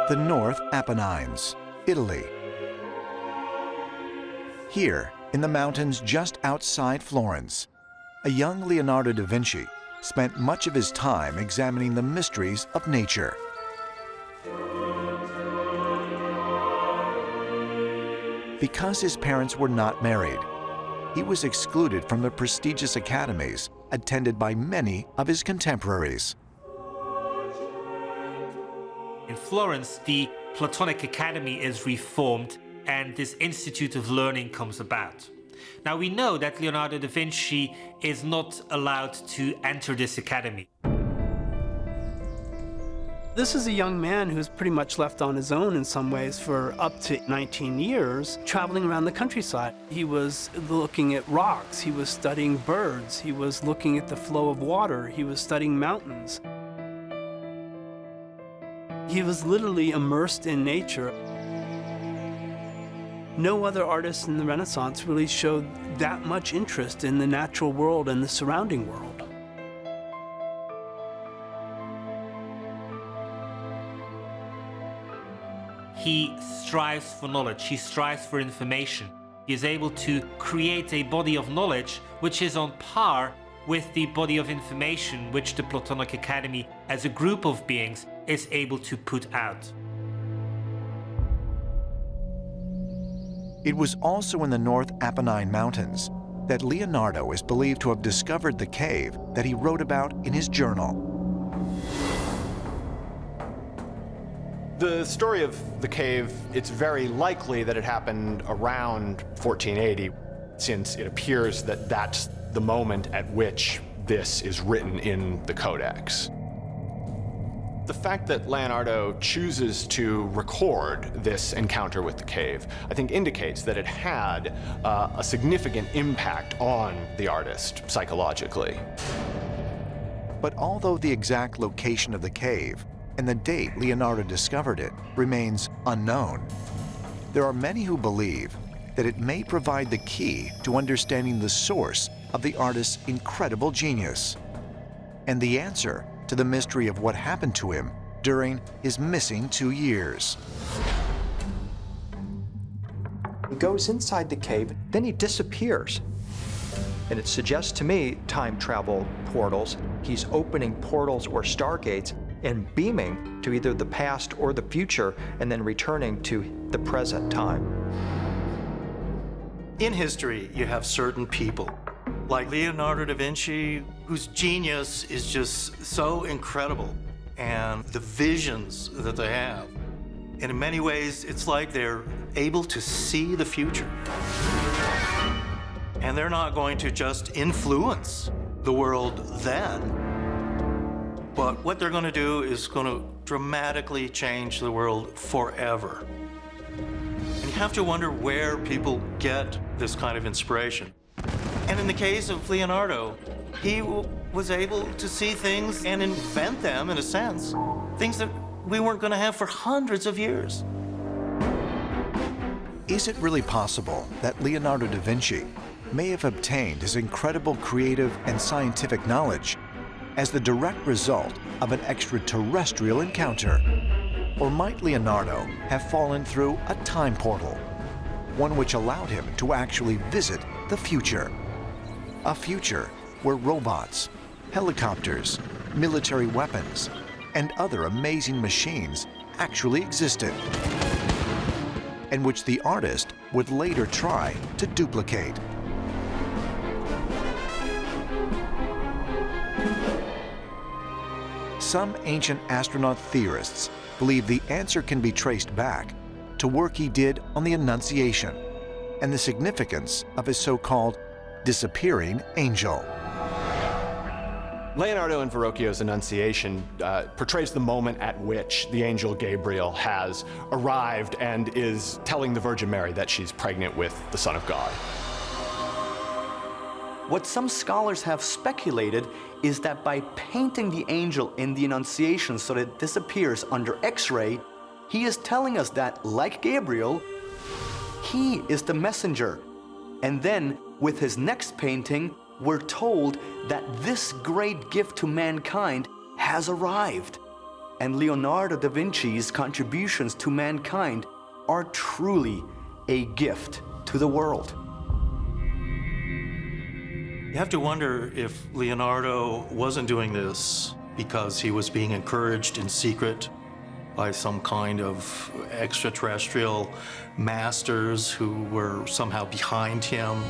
the North Apennines, Italy. Here, in the mountains just outside Florence, a young Leonardo da Vinci spent much of his time examining the mysteries of nature. Because his parents were not married, he was excluded from the prestigious academies attended by many of his contemporaries. In Florence, the Platonic Academy is reformed and this Institute of Learning comes about. Now we know that Leonardo da Vinci is not allowed to enter this academy. This is a young man who's pretty much left on his own in some ways for up to 19 years, traveling around the countryside. He was looking at rocks, he was studying birds, he was looking at the flow of water, he was studying mountains. He was literally immersed in nature. No other artist in the Renaissance really showed that much interest in the natural world and the surrounding world. He strives for knowledge, he strives for information. He is able to create a body of knowledge which is on par with the body of information which the Platonic Academy as a group of beings is able to put out. It was also in the North Apennine Mountains that Leonardo is believed to have discovered the cave that he wrote about in his journal. The story of the cave, it's very likely that it happened around 1480, since it appears that that's the moment at which this is written in the Codex. The fact that Leonardo chooses to record this encounter with the cave, I think indicates that it had a significant impact on the artist psychologically. But although the exact location of the cave and the date Leonardo discovered it remains unknown, there are many who believe that it may provide the key to understanding the source of the artist's incredible genius and the answer to the mystery of what happened to him during his missing 2 years. He goes inside the cave, then he disappears. And it suggests to me time travel portals. He's opening portals or stargates and beaming to either the past or the future and then returning to the present time. In history, you have certain people, like Leonardo da Vinci, whose genius is just so incredible, and the visions that they have. And in many ways, it's like they're able to see the future. And they're not going to just influence the world then, but what they're going to do is going to dramatically change the world forever. And you have to wonder where people get this kind of inspiration. And in the case of Leonardo, he was able to see things and invent them, in a sense, things that we weren't going to have for hundreds of years. Is it really possible that Leonardo da Vinci may have obtained his incredible creative and scientific knowledge as the direct result of an extraterrestrial encounter? Or might Leonardo have fallen through a time portal, one which allowed him to actually visit the future? A future where robots, helicopters, military weapons, and other amazing machines actually existed, and which the artist would later try to duplicate. Some ancient astronaut theorists believe the answer can be traced back to work he did on the Annunciation and the significance of his so-called disappearing angel. Leonardo and Verrocchio's Annunciation portrays the moment at which the angel Gabriel has arrived and is telling the Virgin Mary that she's pregnant with the Son of God. What some scholars have speculated is that by painting the angel in the Annunciation so that it disappears under X-ray, he is telling us that, like Gabriel, he is the messenger. And then, with his next painting, we're told that this great gift to mankind has arrived. and Leonardo da Vinci's contributions to mankind are truly a gift to the world. You have to wonder if Leonardo wasn't doing this because he was being encouraged in secret by some kind of extraterrestrial masters who were somehow behind him.